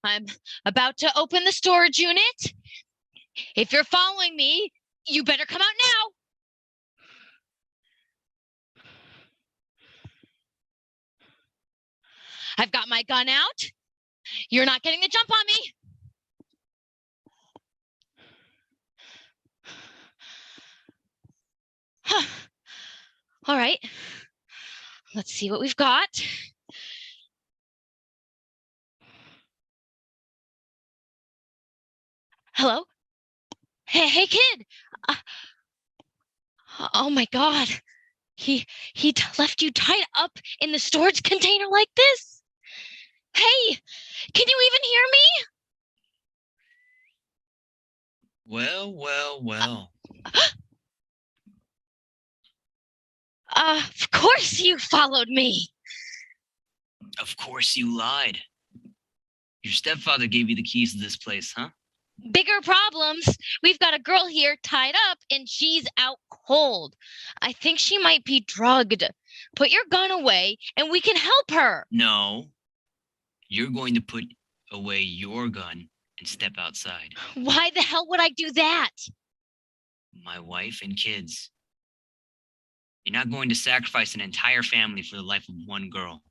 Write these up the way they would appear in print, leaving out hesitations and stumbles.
I'm about to open the storage unit. If you're following me, you better come out now. I've got my gun out. You're not getting the jump on me. All right. Let's see what we've got. Hello? Hey, kid. Uh, oh my God. He left you tied up in the storage container like this? Hey, can you even hear me? Well. Of course you followed me. Of course you lied. Your stepfather gave you the keys to this place, huh? Bigger problems. We've got a girl here tied up and she's out cold. I think she might be drugged. Put your gun away and we can help her. No. You're going to put away your gun and step outside. Why the hell would I do that? My wife and kids. You're not going to sacrifice an entire family for the life of one girl.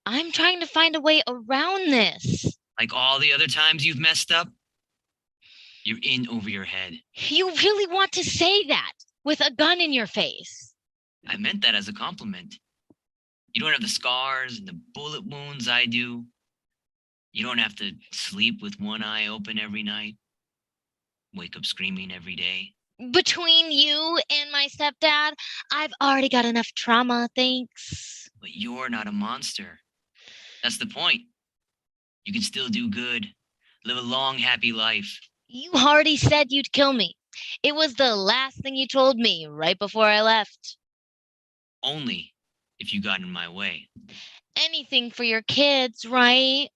I'm trying to find a way around this. Like all the other times you've messed up? You're in over your head. You really want to say that with a gun in your face? I meant that as a compliment. You don't have the scars and the bullet wounds I do. You don't have to sleep with one eye open every night. Wake up screaming every day. Between you and my stepdad, I've already got enough trauma, thanks. But you're not a monster. That's the point. You can still do good. Live a long, happy life. You already said you'd kill me. It was the last thing you told me right before I left. Only if you got in my way. Anything for your kids, right?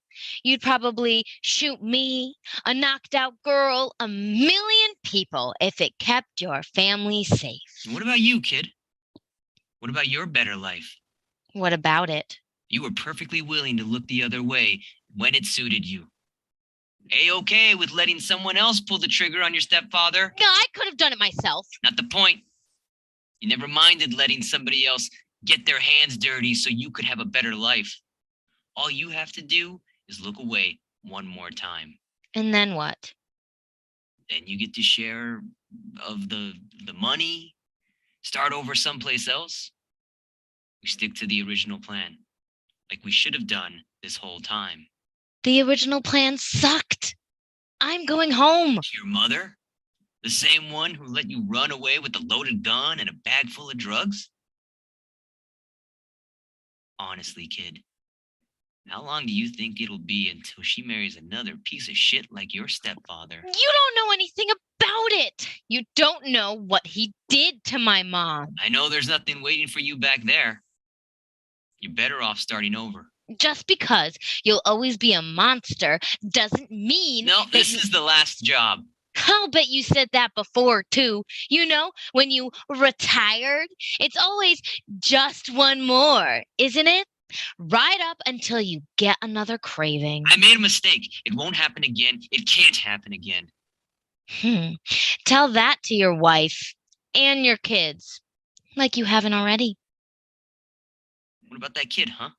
You'd probably shoot me, a knocked out girl, a million people if it kept your family safe. What about you, kid? What about your better life? What about it? You were perfectly willing to look the other way when it suited you. A-okay with letting someone else pull the trigger on your stepfather? No, I could have done it myself. Not the point. You never minded letting somebody else get their hands dirty so you could have a better life. All you have to do is look away one more time. And then what? Then you get to share of the money, start over someplace else. We stick to the original plan, like we should have done this whole time. The original plan sucked. I'm going home. To your mother? The same one who let you run away with a loaded gun and a bag full of drugs? Honestly, kid, how long do you think it'll be until she marries another piece of shit like your stepfather? You don't know anything about it. You don't know what he did to my mom. I know there's nothing waiting for you back there. You're better off starting over. Just because you'll always be a monster doesn't mean... No, this is the last job. I'll bet you said that before, too. You know, when you retired, it's always just one more, isn't it? Right up until you get another craving. I made a mistake. It won't happen again. It can't happen again. Tell that to your wife and your kids, like you haven't already. What about that kid, huh?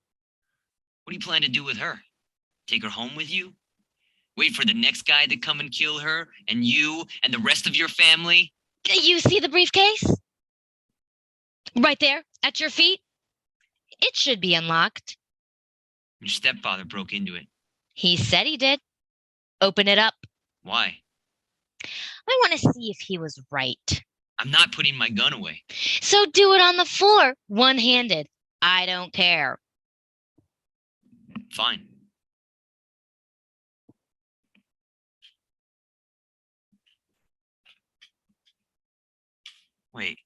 What do you plan to do with her? Take her home with you? Wait for the next guy to come and kill her, and you, and the rest of your family? You see the briefcase? Right there, at your feet? It should be unlocked. Your stepfather broke into it. He said he did. Open it up. Why? I want to see if he was right. I'm not putting my gun away. So do it on the floor, one-handed. I don't care. Fine. Wait.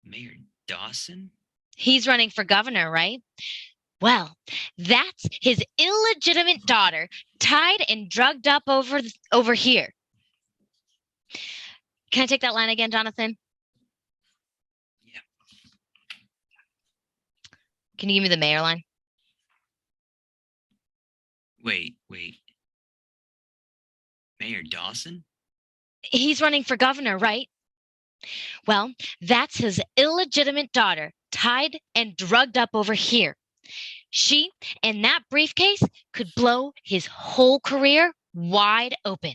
Mayor Dawson? He's running for governor, right? Well, that's his illegitimate daughter tied and drugged up over here. Can I take that line again, Jonathan? Yeah. Can you give me the mayor line? Wait. Mayor Dawson? He's running for governor, right? Well, that's his illegitimate daughter, tied and drugged up over here. She and that briefcase could blow his whole career wide open.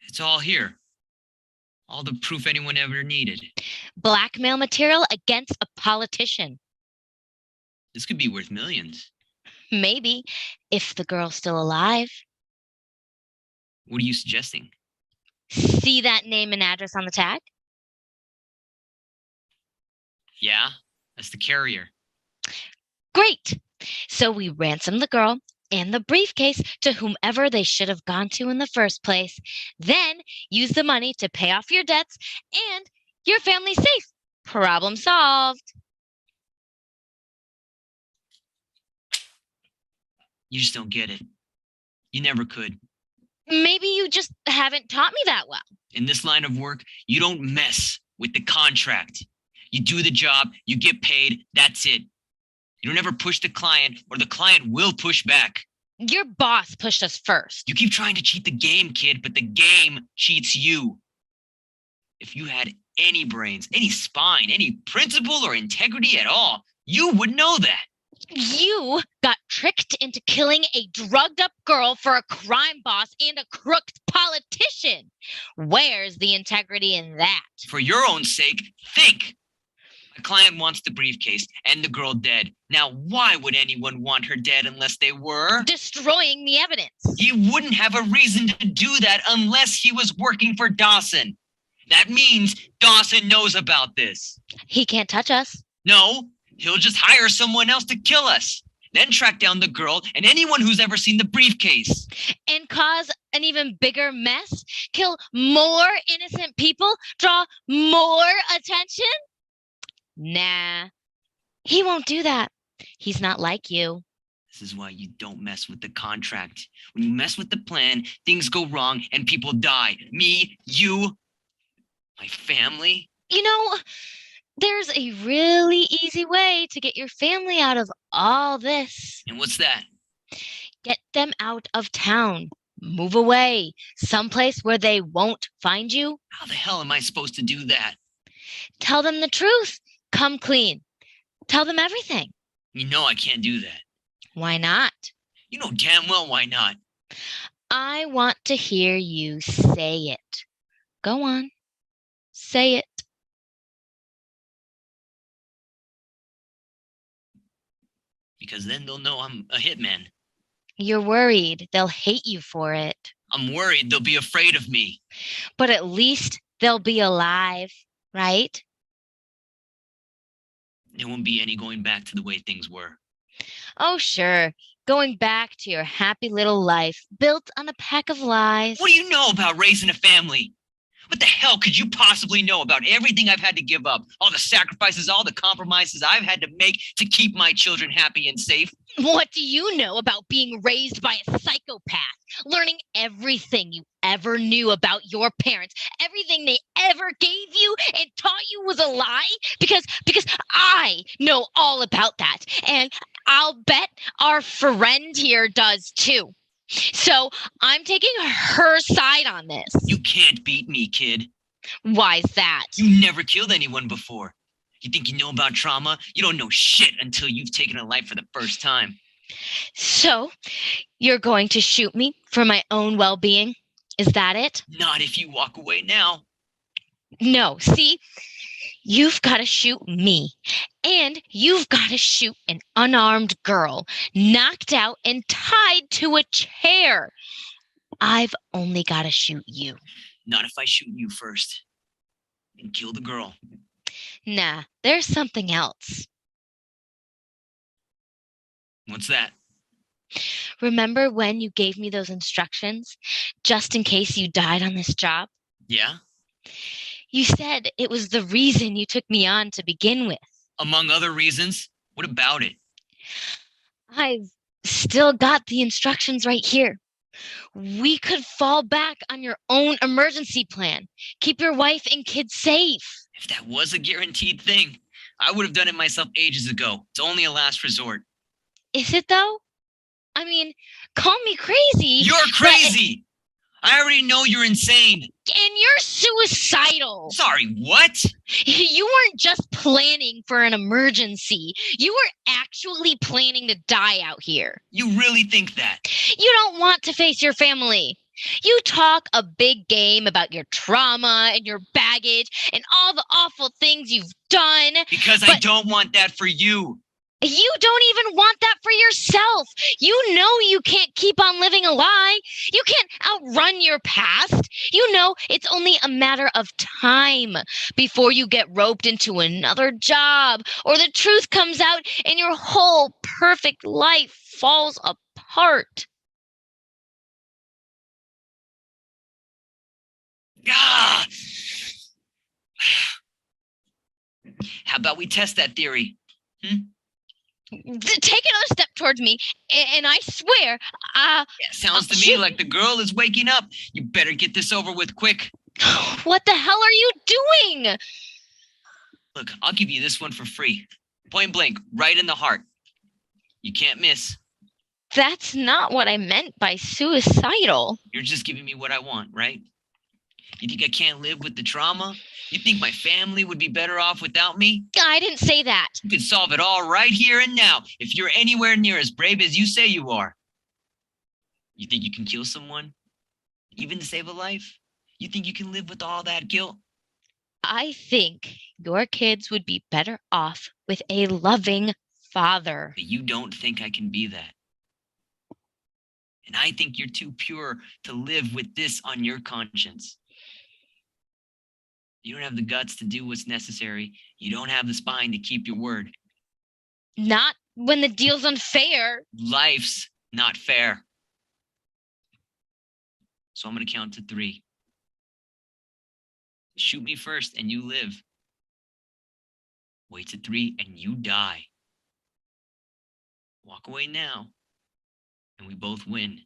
It's all here. All the proof anyone ever needed. Blackmail material against a politician. This could be worth millions. Maybe, if the girl's still alive. What are you suggesting? See that name and address on the tag? Yeah, that's the carrier. Great. So we ransom the girl and the briefcase to whomever they should have gone to in the first place. Then use the money to pay off your debts and your family's safe. Problem solved. You just don't get it. You never could. Maybe you just haven't taught me that well. In this line of work, you don't mess with the contract. You do the job, you get paid, that's it. You don't ever push the client, or the client will push back. Your boss pushed us first. You keep trying to cheat the game, kid, but the game cheats you. If you had any brains, any spine, any principle or integrity at all, you would know that. You got tricked into killing a drugged up girl for a crime boss and a crooked politician. Where's the integrity in that? For your own sake, think. My client wants the briefcase and the girl dead. Now, why would anyone want her dead unless they were? Destroying the evidence. He wouldn't have a reason to do that unless he was working for Dawson. That means Dawson knows about this. He can't touch us. No, he'll just hire someone else to kill us. Then track down the girl and anyone who's ever seen the briefcase. And cause an even bigger mess? Kill more innocent people? Draw more attention? Nah, he won't do that. He's not like you. This is why you don't mess with the contract. When you mess with the plan, things go wrong and people die. Me, you, my family. You know, there's a really easy way to get your family out of all this. And what's that? Get them out of town. Move away. Someplace where they won't find you. How the hell am I supposed to do that? Tell them the truth. Come clean. Tell them everything. You know I can't do that. Why not? You know damn well why not. I want to hear you say it. Go on. Say it. Because then they'll know I'm a hitman. You're worried they'll hate you for it. I'm worried they'll be afraid of me. But at least they'll be alive, right? There won't be any going back to the way things were. Oh, sure. Going back to your happy little life built on a pack of lies. What do you know about raising a family? What the hell could you possibly know about everything I've had to give up? All the sacrifices, all the compromises I've had to make to keep my children happy and safe? What do you know about being raised by a psychopath? Learning everything you ever knew about your parents, everything they ever gave you and taught you was a lie? Because I know all about that. And I'll bet our friend here does too. So I'm taking her side on this. You can't beat me, kid. Why's that? You never killed anyone before. You think you know about trauma? You don't know shit until you've taken a life for the first time. So you're going to shoot me for my own well-being? Is that it? Not if you walk away now. No, see? You've got to shoot me. And you've got to shoot an unarmed girl, knocked out and tied to a chair. I've only got to shoot you. Not if I shoot you first. And kill the girl. Nah, there's something else. What's that? Remember when you gave me those instructions, just in case you died on this job? Yeah? You said it was the reason you took me on to begin with. Among other reasons? What about it? I've still got the instructions right here. We could fall back on your own emergency plan. Keep your wife and kids safe. If that was a guaranteed thing, I would have done it myself ages ago. It's only a last resort. Is it though? I mean, call me crazy. You're crazy! I already know you're insane. And you're suicidal. Sorry, what? You weren't just planning for an emergency. You were actually planning to die out here. You really think that? You don't want to face your family. You talk a big game about your trauma and your baggage and all the awful things you've done. Because I don't want that for you. You don't even want that for yourself. You know you can't keep on living a lie. You can't outrun your past. You know it's only a matter of time before you get roped into another job or the truth comes out and your whole perfect life falls apart. Ah! How about we test that theory? Take another step towards me, and I swear, Yeah, sounds to me like the girl is waking up. You better get this over with quick. What the hell are you doing? Look, I'll give you this one for free. Point blank, right in the heart. You can't miss. That's not what I meant by suicidal. You're just giving me what I want, right? You think I can't live with the trauma? You think my family would be better off without me? I didn't say that. You can solve it all right here and now if you're anywhere near as brave as you say you are. You think you can kill someone? Even to save a life? You think you can live with all that guilt? I think your kids would be better off with a loving father. But you don't think I can be that. And I think you're too pure to live with this on your conscience. You don't have the guts to do what's necessary. You don't have the spine to keep your word. Not when the deal's unfair. Life's not fair. So I'm going to count to 3. Shoot me first and you live. Wait to 3 and you die. Walk away now and we both win.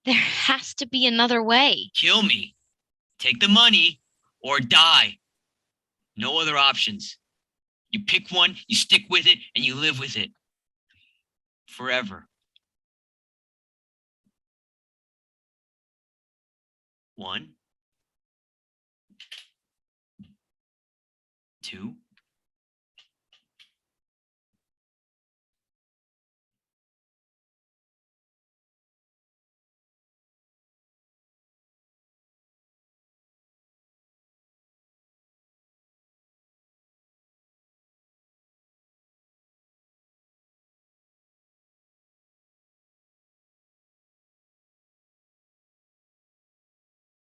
There has to be another way. Kill me. Take the money or die. No other options. You pick one, you stick with it, and you live with it. Forever. 1, 2,